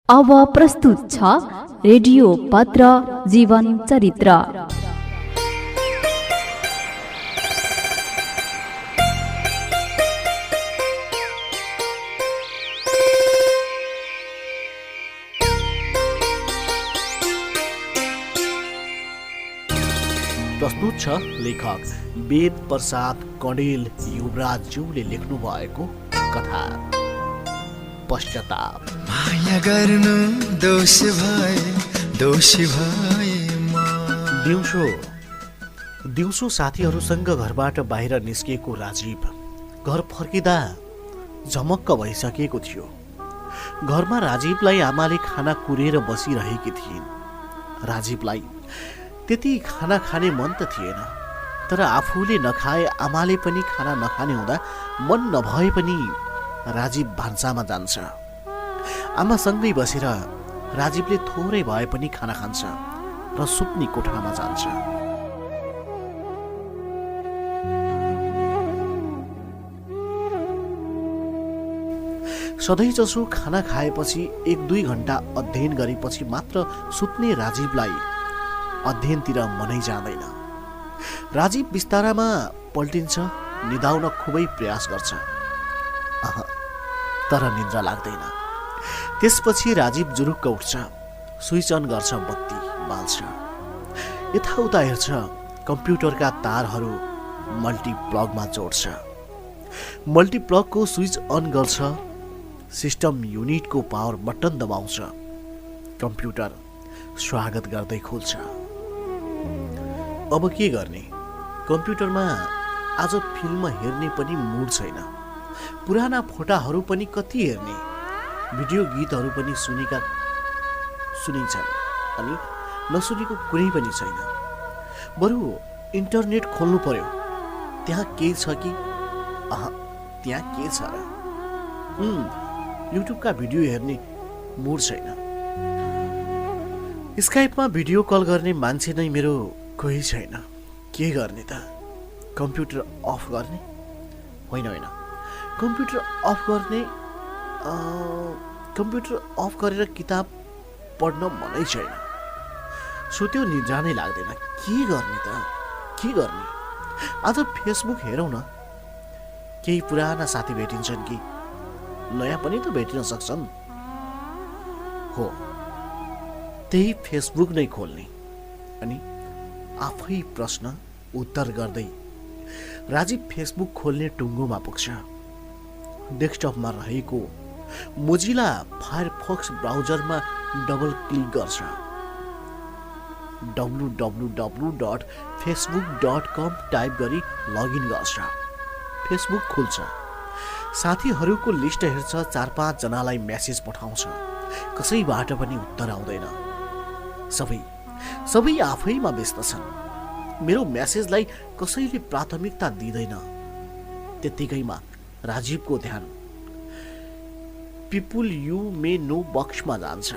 अब प्रस्तुत छ रेडियो पत्र जीवन चरित्र। प्रस्तुत छ लेखक वेद प्रसाद कणेल युवराजज्यूले लेख्नु भएको कथा पश्चाताप। माया गर्नु दोषी भए दिउँसो साथीहरूसँग घरबाट बाहिर निस्किएको राजीव घर फर्किँदा झमक्क भइसकेको थियो। घरमा राजीवलाई आमाले खाना कुरेर बसिरहेकी थिइन्। राजीवलाई त्यति खाना खाने मन त थिएन, तर आफूले नखाए आमाले पनि खाना नखाने हुँदा मन नभए पनि राजीव भान्सामा जान्छ। आमासँगै बसेर राजीवले थोरै भए पनि खाना खान्छ र सुत्ने कोठामा जान्छ। सधैँजसो खाना खाएपछि 1-2 घण्टा अध्ययन गरेपछि मात्र सुत्ने राजीवलाई अध्ययनतिर मनै जाँदैन। राजीव बिस्तारामा पल्टिन्छ, निदाउन खुबै प्रयास गर्छ, तर निद्रा लाग्दैन। त्यसपछि राजीव जुरुक्क उठ्छ, स्विच अन गर्छ, बत्ती बाल्छ, यताउता हेर्छ, कम्प्युटरका तारहरू मल्टिप्लगमा जोड्छ, मल्टिप्लगको स्विच अन गर्छ, सिस्टम युनिटको पावर बटन दबाउँछ, कम्प्युटर स्वागत गर्दै खोल्छ। अब के गर्ने? कम्प्युटरमा आज फिल्म हेर्ने पनि मुड छैन। पुराना फोटाहरू पनि कति हेर्ने, भिडियो गीतहरू पनि सुनिन्छन् अनि नसुनेको कुनै पनि छैन। बरु इन्टरनेट खोल्नु पर्यो, त्यहाँ के छ कि त्यहाँ के छ र? युट्युबका भिडियो हेर्ने मुड छैन। स्काइपमा भिडियो कल गर्ने मान्छे नै मेरो कोही छैन। के गर्ने त? कम्प्युटर अफ गर्ने? होइन, कम्प्युटर अफ गरेर किताब पढ्न मनै छैन। सुत्यो निद्रा नै लाग्दैन। के गर्ने त? के गर्ने? आज फेसबुक हेरौँ न, केही पुराना साथी भेटिन्छन् कि नयाँ पनि त भेटिन सक्छन्। हो, त्यही फेसबुक नै खोल्ने अनि आफै प्रश्न उत्तर गर्दै राजीव फेसबुक खोल्ने टुङ्गोमा पुग्छ। डेस्कटपमा रहेको मोजिला फायरफक्स ब्राउजरमा डबल क्लिक गर्छ। www.facebook.com टाइप गरी लगइन गर्छ। फेसबुक खुल्छ, साथीहरूको लिस्ट हेर्छ, 4-5 जनालाई मेसेज पठाउँछ। कसैबाट पनि उत्तर आउँदैन। सबै आफैमा व्यस्त छन्। मेरो मेसेजलाई कसैले प्राथमिकता दिँदैन। त्यत्तिकैमा राजीवको ध्यान पिपुल यु मे नो बक्समा जान्छ।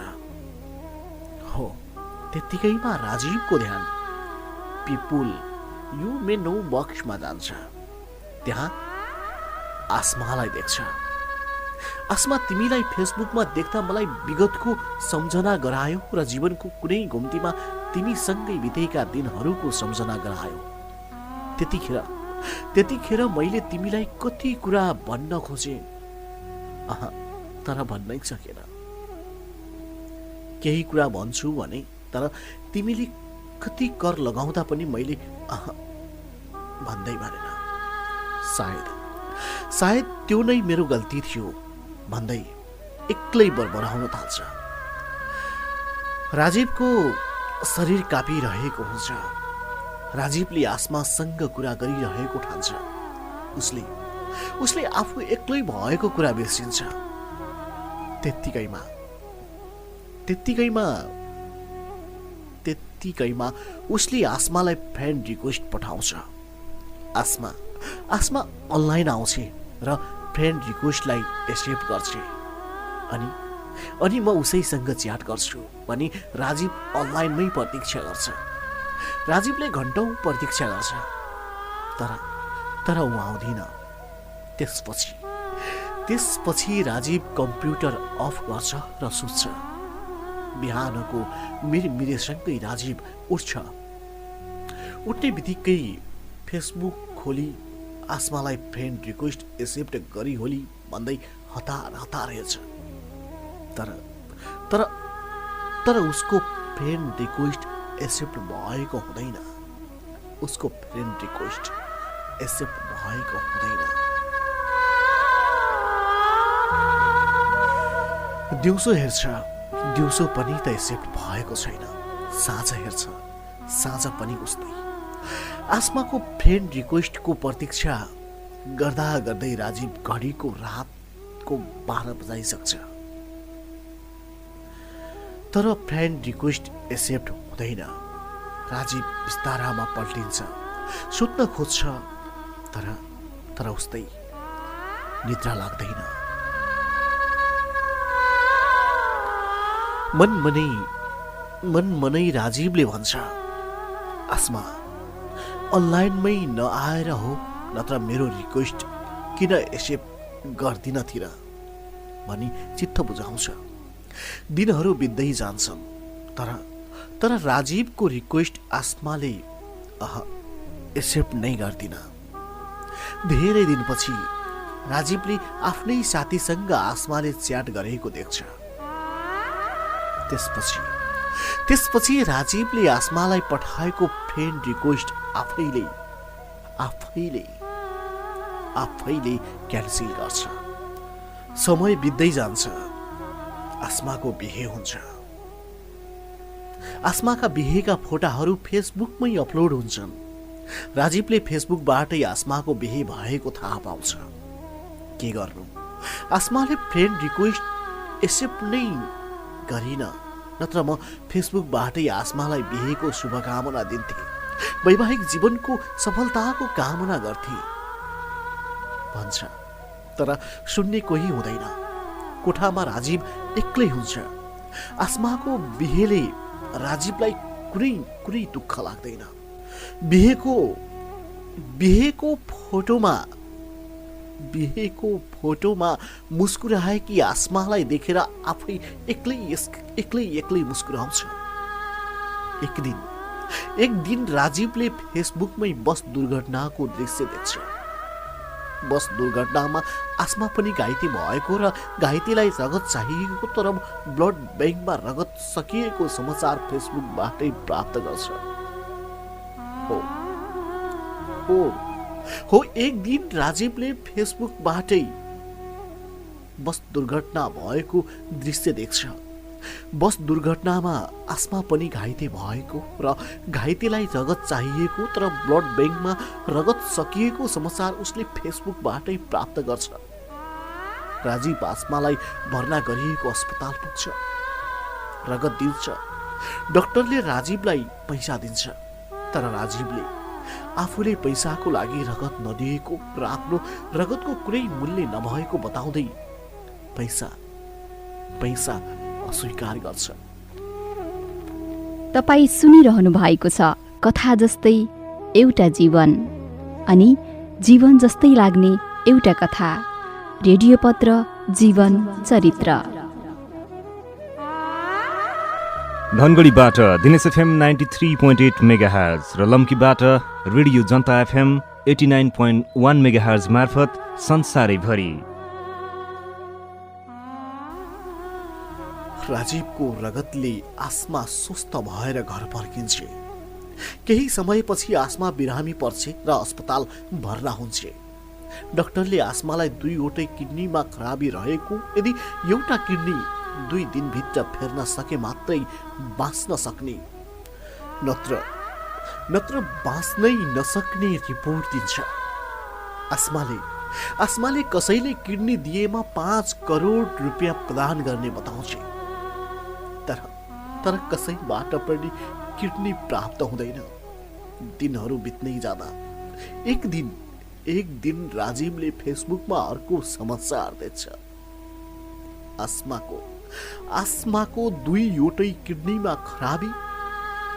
हो, त्यत्तिकैमा राजीवको ध्यान पिपुल यु मे नो बक्समा जान्छ। त्यहाँ आसमालाई देख्छ। आसमा, तिमीलाई फेसबुकमा देख्दा मलाई विगतको सम्झना गरायो र जीवनको कुनै घुम्तीमा तिमीसँगै बितेका दिनहरूको सम्झना गरायो। त्यतिखेर मैले तिमीलाई कति कुरा भन्न खोजेँ, तर भन्नै सकेन। केही कुरा भन्छु भने, तर तिमीले कति कर लगाउँदा पनि मैले भन्दै भनेन। सायद त्यो नै मेरो गल्ती थियो भन्दै एक्लै बरबराउन थाल्छ। राजीवको शरीर काँपिरहेको हुन्छ। राजीवले आसमासँग कुरा गरिरहेको ठान्छ। उसले आफू एक्लै भएको कुरा बिर्सिन्छ। त्यत्तिकैमा उसले आसमालाई फ्रेन्ड रिक्वेस्ट पठाउँछ। आसमा अनलाइन आउँछ र फ्रेन्ड रिक्वेस्टलाई एक्सेप्ट गर्छ। अनि म उसैसँग च्याट गर्छु भने राजीव अनलाइनमै प्रतीक्षा गर्छ। राजीवले घन्टौं प्रतीक्षा गर्छ, तर ऊ आउँदिन। त्यसपछि राजीव कम्प्युटर अफ गर्छ र सुत्छ। बिहानको मिरेसँगै राजीव उठ्छ। उठ्ने बित्तिकै फेसबुक खोली आसमालाई फ्रेन्ड रिक्वेस्ट एक्सेप्ट गरी होली भन्दै हतार हतार हेर्छ। तर उसको फ्रेन्ड रिक्वेस्ट एक्सेप्ट भएको हुँदैन। उसको फ्रेन्ड रिक्वेस्ट एक्सेप्ट भएको हुँदैन। दिउँसो हेर्छ, दिउँसो पनि त एक्सेप्ट भएको छैन। साँझ हेर्छ, साँझ पनि उस्तै। आसमाको फ्रेन्ड रिक्वेस्टको प्रतीक्षा गर्दा गर्दै राजीव घडीको रातको 12 बजाइसक्छ। तर फ्रेन्ड रिक्वेस्ट एक्सेप्ट हुँदैन। राजीव बिस्तारामा पल्टिन्छ, सुत्न खोज्छ, तर उस्तै निद्रा लाग्दैन। मनमनै राजीवले भन्छ, आसमा अनलाइनमै नआएर हो नत्र मेरो रिक्वेस्ट किन एक्सेप्ट गर्दिनथिर भनी चित्त बुझाउँछ। दिनहरू बित्दै जान्छन्, तर राजीवको रिक्वेस्ट आसमाले एक्सेप्ट नै गर्दिन। धेरै दिनपछि राजीवले आफ्नै साथीसँग आसमाले च्याट गरेको देख्छ। त्यसपछि राजीवले आसमालाई पठाएको फ्रेन्ड रिक्वेस्ट आफैले क्यान्सल गर्छ। समय बित्दै जान्छ। आसमाको बिहे हुन्छ। आसमाका बिहेका फोटाहरू फेसबुकमै अपलोड हुन्छन्। राजीवले फेसबुकबाटै आसमाको बिहे भएको थाहा पाउँछ। के गर्नु, आसमाले फ्रेन्ड रिक्वेस्ट एक्सेप्ट नै गरिन, नत्र म फेसबुकबाटै आसमालाई बिहेको शुभकामना दिन्थे, वैवाहिक जीवनको सफलताको कामना गर्थे भन्छ। तर सुन्ने कोही हुँदैन। कोठामा राजीव एक्लै हुन्छ। आसमाको बिहेले राजीवलाई कुनै दुःख लाग्दैन। बिहेको फोटोमा मुस्कुराएकी आसमालाई देखेर आफै एक्लै मुस्कुराउँछ। एक दिन राजीवले फेसबुकमै बस दुर्घटनाको दृश्य देख्छ। बस दुर्घटनामा आसमा पनि घाइते भएको र घाइतेलाई रगत चाहिएको तर ब्लड ब्याङ्कमा रगत सकिएको समाचार फेसबुकबाटै प्राप्त गर्छ। हो एक दिन राजीवले फेसबुकबाटै बस दुर्घटना भएको दृश्य देख्छ। बस दुर्घटनामा आसमा पनि घाइते भएको र घाइतेलाई रगत चाहिएको तर ब्लड ब्याङ्कमा रगत सकिएको समाचार उसले फेसबुकबाटै प्राप्त गर्छ। राजीव आसमालाई भर्ना गरिएको अस्पताल पुग्छ। रगत दिन्छ। डाक्टरले राजीवलाई पैसा दिन्छ, तर राजीवले आफूले पैसाको लागि रगत नदिएको र आफ्नो रगतको कुनै मूल्य नभएको बताउँदै पैसा अस्वीकार गर्छ। तपाईँ सुनिरहनु भएको छ कथा जस्तै एउटा जीवन अनि जीवन जस्तै लाग्ने एउटा कथा, रेडियो पत्र जीवन चरित्र। धनगढीबाट दिनेश एफएम 93.8 मेगाहर्ज र लम्कीबाट रेडियो जनता एफएम 89.1 मेगाहर्ज मार्फत संसारैभरि। राजीवको रगतले आसमा स्वस्थ भएर घर फर्किन्छे। केही समयपछि आसमा बिरामी पर्छे र अस्पताल भर्ना हुन्छे। डाक्टरले आसमालाई 2वटै किडनीमा खराबी रहेको, यदि एउटा किडनी 2 दिनभित्र फेर्न सके मात्रै बाँच्न सक्ने, नत्र बाँच्नै नसक्ने रिपोर्ट दिन्छ। आसमाले कसैले किडनी दिएमा 5 करोड रुपियाँ प्रदान गर्ने बताउँछ। तर कसैबाट पनि किडनी प्राप्त हुँदैन। दिनहरू बित्दै जाँदा एक दिन राजीवले फेसबुकमा अर्को समाचार देख्छ। आसमाको 2वटै किडनीमा खराबी।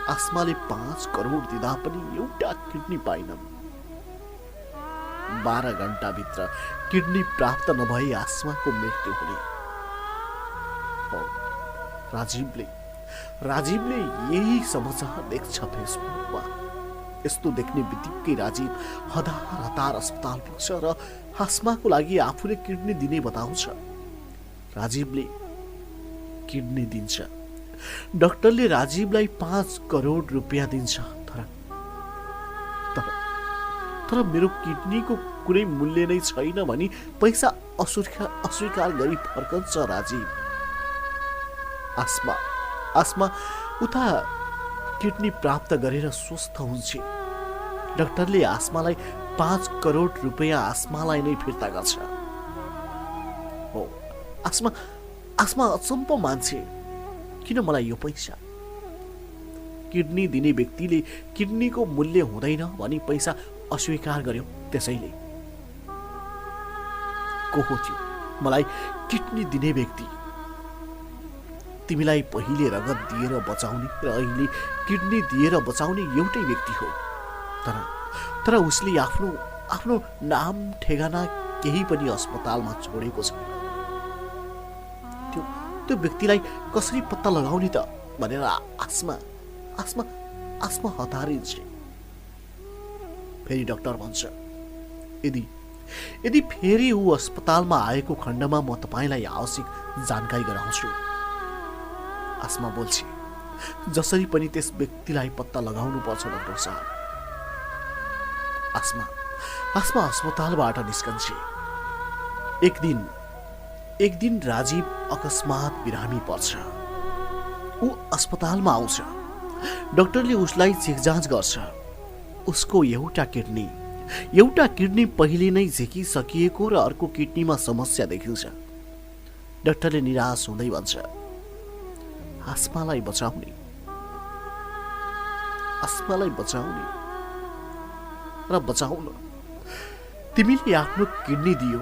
आसमाले 5 करोड दिँदा पनि एउटा किडनी पाइनन्। 12 घण्टाभित्र किडनी प्राप्त नभई आसमाको मृत्यु हुने। राजीवले यही समाचार देख्छ फेसबुकमा। यस्तो देख्ने बित्तिकै राजीव हतार हतार अस्पताल पुग्छ र आस्माको लागि आफूले किडनी दिने बताउँछ। राजीवले किडनी दिन्छ। डाक्टरले राजीवलाई 5 करोड रुपियाँ दिन्छ। तर मेरो किडनीको कुनै मूल्य नै छैन भनी पैसा अस्वीकार गरी फर्कन्छ राजीव। आस्मा उता किडनी प्राप्त गरेर स्वस्थ हुन्छ। डाक्टरले आस्मालाई 5 करोड रुपियाँ आस्मालाई नै फिर्ता गर्छ। हो, आस्मा अचम्म मान्छे, किन मलाई यो पैसा? किडनी दिने व्यक्तिले किडनीको मूल्य हुँदैन भनी पैसा अस्वीकार गर्यो, त्यसैले। को हो त्यो मलाई किडनी दिने व्यक्ति? तिमीलाई पहिले रगत दिएर बचाउने र अहिले किडनी दिएर बचाउने एउटै व्यक्ति हो। तर उसले आफ्नो नाम ठेगाना केही पनि अस्पतालमा छोडेको छ। त्यो व्यक्तिलाई कसरी पत्ता लगाउने त भनेर आस्मा हतारिन्छ। फेरि डाक्टर भन्छ, यदि फेरि ऊ अस्पतालमा आएको खण्डमा म तपाईलाई आवश्यक जानकारी गराउँछु। आस्मा बोल्छ, जसरी पनि त्यस व्यक्तिलाई पत्ता लगाउनु पर्छ डाक्टर साहब। आस्मा अस्पतालबाट निस्कन्छ। एक दिन राजीव अकस्मात बिरामी पर्छ। ऊ अस्पतालमा आउँछ। डाक्टरले उसलाई चेक जाँच गर्छ। उसको एउटा किडनी पहिले नै झिकिसकिएको र अर्को किडनीमा समस्या देखिन्छ। डाक्टरले निराश हुँदै भन्छ, आस्मालाई बचाउने र बचाउन तिमीले आफ्नो किडनी दियो।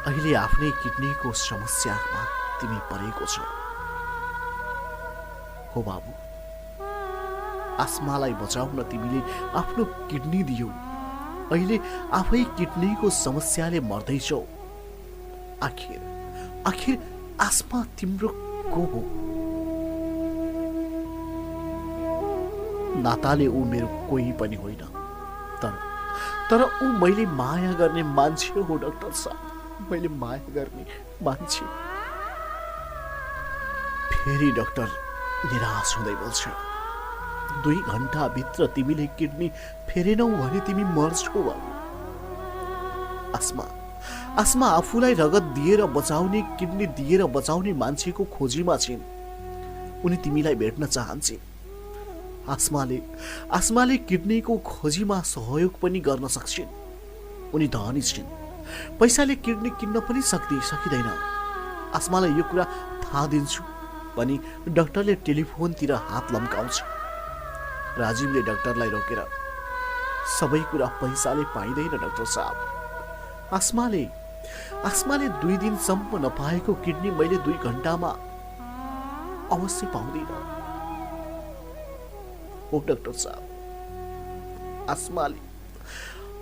अहिले आफ्नै किडनीको समस्यामा तिमी परेको छौ। हो बाबु, आस्मालाई बचाउन तिमीले आफ्नो किडनी दियो। अहिले आफै किडनीको समस्याले मर्दैछौ। आखिर आस्मा तिम्रो को हो? नाताले ऊ मेरो कोही पनि होइन, तर ऊ मैले माया गर्ने मान्छे हो डाक्टर साहब, मैले माया गर्ने मान्छे। फेरि डाक्टर निराश हुँदै बोल्छ, 2 घण्टाभित्र तिमीले किडनी फेरेनौ भने तिमी मर्छौ बाबु। आस्मा आफूलाई रगत दिएर बचाउने, किडनी दिएर बचाउने मान्छेको खोजीमा छिन्। उनी तिमीलाई भेट्न चाहन्छे। आस्माले किडनीको खोजीमा सहयोग पनि गर्न सक्छिन्। उनी धनी छिन्। पैसाले किडनी किन्न पनि सकिँदैन। आस्मालाई यो कुरा थाहा दिन्छु भनी डाक्टरले टेलिफोनतिर हात लम्काउँछ। राजीवले डाक्टरलाई रोकेर, सबै कुरा पैसाले पाइँदैन डाक्टर साहब। आस्माले 2 दिनसम्म नपाएको किडनी मैले 2 घण्टामा अवश्य पाउँदिन। हो डाक्टर साहब,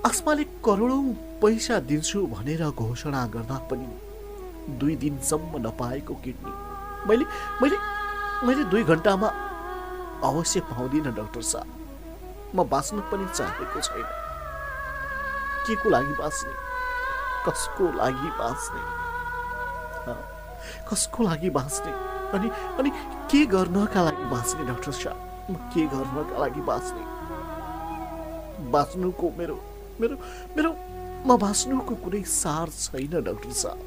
आस्माले करोडौं पैसा दिन्छु भनेर घोषणा गर्दा पनि 2 दिनसम्म नपाएको किडनी मैले 2 घण्टामा अवश्य पाउँदिन डाक्टर साहब। म बाँच्नु पनि चाहेको छैन। के को लागि बाँच्ने? कसको लागि बाँच्ने? कसको लागि बाँच्ने? अनि के गर्नका लागि बाँच्ने डाक्टर साहब? म के गर्नका लागि बाँच्ने? बाँच्नुको म बाँच्नुको कुनै सार छैन डाक्टर साहब।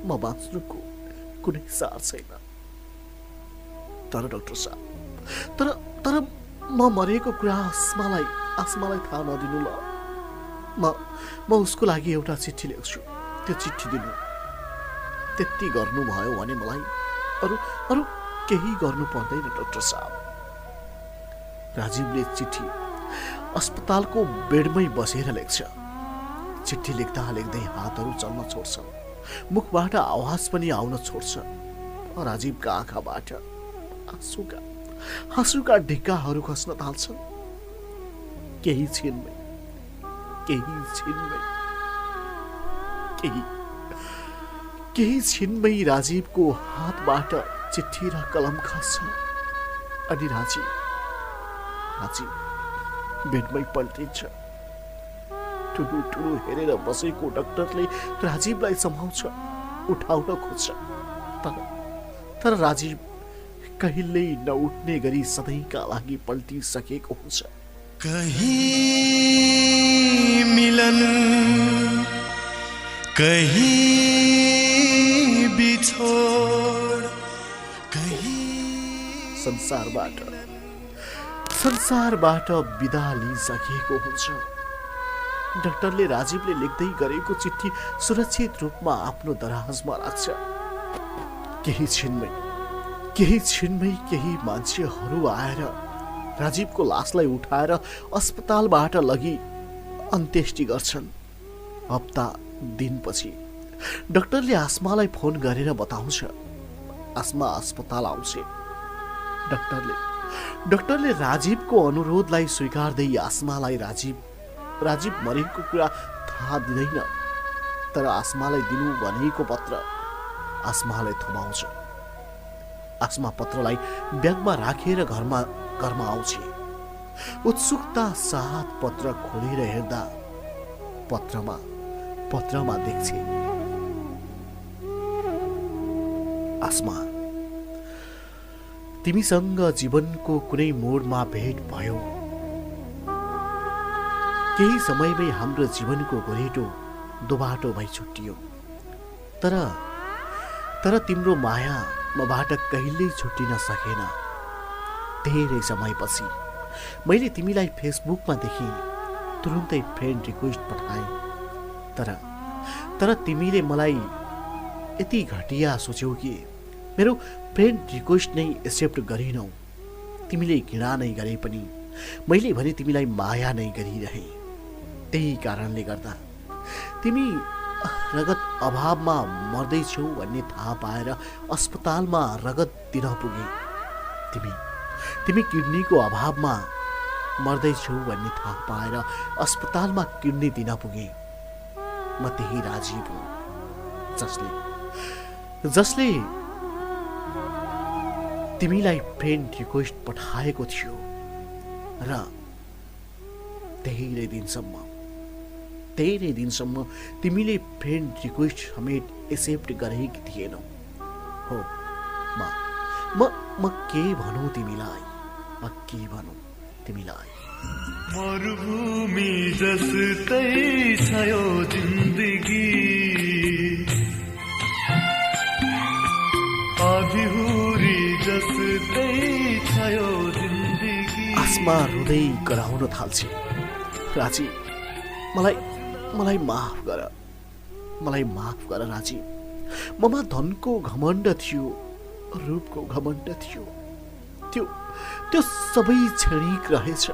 म बाँच्नुको कुनै सार छैन। तर डाक्टर साहब, तर म मरेको कुरा आस्मालाई थाहा नदिनु ल। म उसको लागि एउटा चिठी लेख्छु। त्यो चिठी दिनु। त्यति गर्नुभयो भने मलाई अरू केही गर्नु पर्दैन डाक्टर साहब। राजीवले चिठी अस्पतालको बेडमै बसेर लेख्छ। चिठी लेख्दा लेख्दै हातहरू चल्न छोड्छ। मुखबाट आवाज पनि आउन छोड्छ। राजीवका आँखाबाट आँसुका ढिक्काहरू खस्न थाल्छन्। केही छिनमै राजीवको हातबाट चिठी र कलम खस्छ। अनि राजी बेडमै पल्टिन्छ। ठुलो ठुलो हेरेर बसेको डाक्टरले राजीवलाई सम्हाउँछ, उठाउन खोज्छ, तर राजीव कहिल्यै नउठ्ने गरी सधैँका लागि पल्टिसकेको हुन्छ। कहीं मिलन कहीं बिछोड कहीं संसारबाट बिदा लिइसकेको हुन्छ। डाक्टरले राजीवले लेख्दै गरेको चिठी सुरक्षित रूपमा आफ्नो दराजमा राख्छ। केही छिनमै केही मान्छेहरू आएर राजीवको लासलाई उठाएर अस्पतालबाट लगी अन्त्येष्टि गर्छन्। हप्ता दिनपछि डाक्टरले आस्मालाई फोन गरेर बताउँछ आस्मा अस्पताल आउँछ। डाक्टरले राजीवको अनुरोधलाई स्वीकार्दै आस्मालाई राजीव मरेको कुरा थाहा दिँदैन, तर आस्मालाई दिनु भनेको पत्र आस्मालाई थमाउँछ। आस्मा पत्रलाई ब्यागमा राखेर घरमा आउँछ। उत्सुकता साथ पत्र खोलेर हेर्दा पत्रमा देख्छ, आस्मा, तिमीसँग जीवनको कुनै मोडमा भेट भयो। केही समयमै हाम्रो जीवनको गोरेटो दोबाटो भई छुट्टियो, तर तिम्रो माया मबाट कहिल्यै छुट्टिन सकेन। धेरै समयपछि मैले तिमीलाई फेसबुकमा देखेँ, तुरुन्तै फ्रेन्ड रिक्वेस्ट पठाएँ, तर तिमीले मलाई यति घटिया सोच्यौ कि मेरो फ्रेन्ड रिक्वेस्ट नै एक्सेप्ट गरिनौ। तिमीले घृणा नै गरे पनि मैले भने तिमीलाई माया नै गरिरहेँ। त्यही कारणले गर्दा तिमी रगत अभावमा मर्दैछौ भन्ने थाहा पाएर अस्पतालमा रगत दिन पुगे। तिमी किडनीको अभावमा मर्दैछौ भन्ने थाहा पाएर अस्पतालमा किडनी दिन पुगे। म त्यही राजीव हुँ जसले तिमीलाई फ्रेन्ड रिक्वेस्ट पठाएको थियो र धेरै दिनसम्म तिमीले फ्रेन्ड रिक्वेस्ट समेत एक्सेप्ट गरेकी थिएनौ। हो, म के भनौँ तिमीलाई, मरुभूमि जस्तै छ यो जिन्दगी, आँधीहुरी जस्तै छ यो जिन्दगी। आस्मा रुँदै कराउन थाल्छ, राजी, मलाई माफ गर राजी। ममा धनको घमण्ड थियो, रूपको घमण्ड थियो, त्यो सबै क्षणिक रहेछ।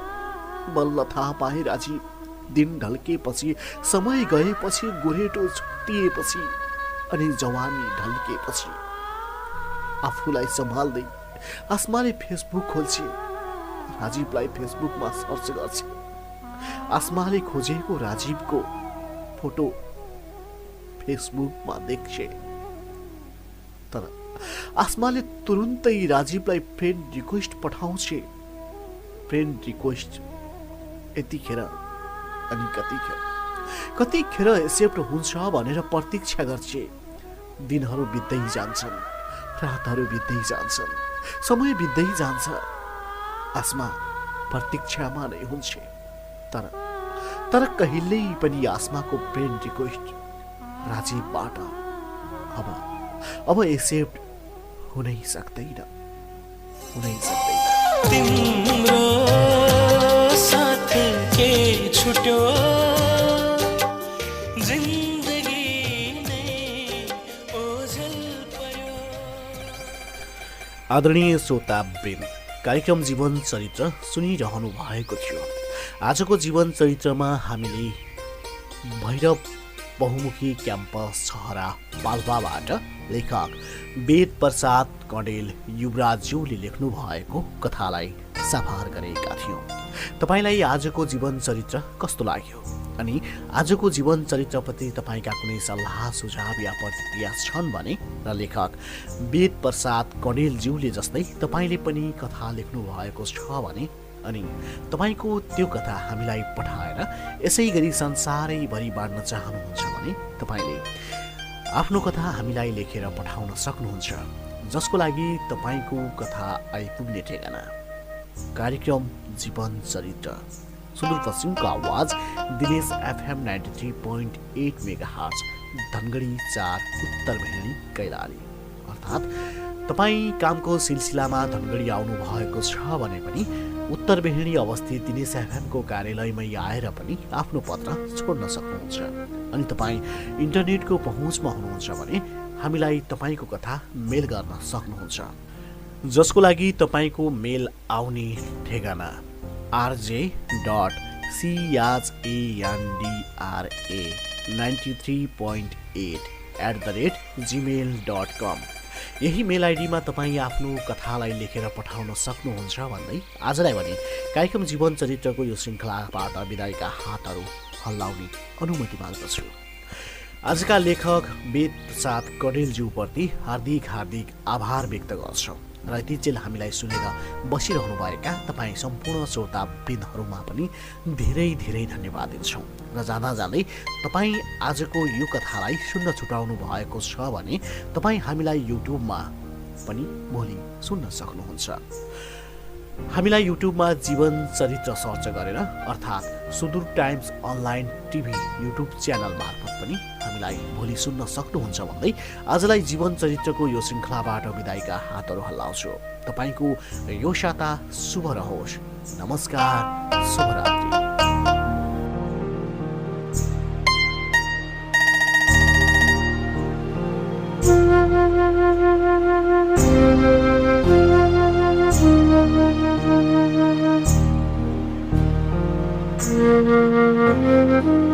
बल्ल थाहा पाए राजी, दिन ढल्केपछि, समय गएपछि, गोरेटो छुट्टिएपछि अनि जवानी ढल्केपछि आफूलाई सम्हाल्दै आस्माले फेसबुक खोल्छ, राजीवलाई फेसबुकमा सर्च गर्छ। आस्माले खोजेको राजीवको फोटो फेसबुकमा देख्छ, तर आस्माले तुरुन्तै राजीवलाई फ्रेन्ड रिक्वेस्ट पठाउँछ। फ्रेन्ड रिक्वेस्ट यतिखेर अनि कतिखेर एक्सेप्ट हुन्छ भनेर प्रतीक्षा गर्छ। दिनहरू बित्दै जान्छन्, रातहरू बित्दै जान्छन्, समय बित्दै जान्छ। आस्मा प्रतीक्षामा नै हुन्छ, तर कहिल्यै पनि आस्माको फ्रेन्ड रिक्वेस्ट राजीवबाट अब एक्सेप्ट हुनै सक्दैन। तिम्रो साथ के छुट्यो, जिन्दगी नै ओझल पर्यो। आदरणीय श्रोतावृन्द, कार्यक्रम जीवन चरित्र सुनिरहनु भएको थियो। आजको जीवन चरित्रमा हामीले भैरव बहुमुखी क्याम्पस छहरा पाल्पाबाट लेखक वेद प्रसाद कँडेल युवराज्यूले लेख्नु भएको कथालाई साभार गरेका थियौँ। तपाईँलाई आजको जीवन चरित्र कस्तो लाग्यो अनि आजको जीवन चरित्रप्रति तपाईँका कुनै सल्लाह सुझाव या प्रतिक्रिया छन् भने र लेखक वेद प्रसाद कणेलज्यूले जस्तै तपाईँले पनि कथा लेख्नु भएको छ भने अनि तपाईँको त्यो कथा हामीलाई पठाएर यसै गरी संसारैभरि बाँड्न चाहनुहुन्छ भने तपाईँले आफ्नो कथा हामीलाई लेखेर पठाउन सक्नुहुन्छ, जसको लागि तपाईँको कथा आइपुग्ने ठेगाना कार्यक्रम जीवन चरित्र, सुदूरपश्चिमको आवाज, दिनेश FM 93.8 मेगाहर्ज, धनगढी 4, उत्तर भेडी, कैलाली। अर्थात् तपाईँ कामको सिलसिलामा धनगढी आउनु भएको छ भने पनि उत्तर बेहिडी अवस्थित दिनेश एफएमको कार्यालयमै आएर पनि आफ्नो पत्र छोड्न सक्नुहुन्छ। अनि तपाईँ इन्टरनेटको पहुँचमा हुनुहुन्छ भने हामीलाई तपाईँको कथा मेल गर्न सक्नुहुन्छ, जसको लागि तपाईँको मेल आउने ठेगाना rj.chandra93.8@gmail.com। यही मेल आइडीमा तपाईँ आफ्नो कथालाई लेखेर पठाउन सक्नुहुन्छ भन्दै आजलाई भने कार्यक्रम जीवन चरित्रको यो श्रृङ्खलाबाट विदाईका हातहरू हल्लाउने अनुमति माग्दछु। आजका लेखक वेद प्रसाद कणेलज्यूप्रति हार्दिक हार्दिक आभार व्यक्त गर्छौँ र यतिजेल हामीलाई सुनेर बसिरहनुभएका तपाईँ सम्पूर्ण श्रोतावृन्दहरूमा पनि धेरै धेरै धन्यवाद दिन्छौँ र जाँदा जाँदै तपाईँ आजको यो कथालाई सुन्न छुटाउनु भएको छ भने तपाईँ हामीलाई युट्युबमा पनि भोलि सुन्न सक्नुहुन्छ। हामीलाई युट्युबमा जीवन चरित्र सर्च गरेर अर्थात् सुदूर times online TV YouTube channel मार्फत पनि हामीलाई भोलि सुन्न सक्नुहुन्छ भन्दै आजलाई जीवन चरित्रको यो श्रृङ्खलाबाट विदाईका हातहरू हल्लाउँछु। तपाईँको यो साता शुभ रहोस्। नमस्कार, शुभरात्रि। Thank you.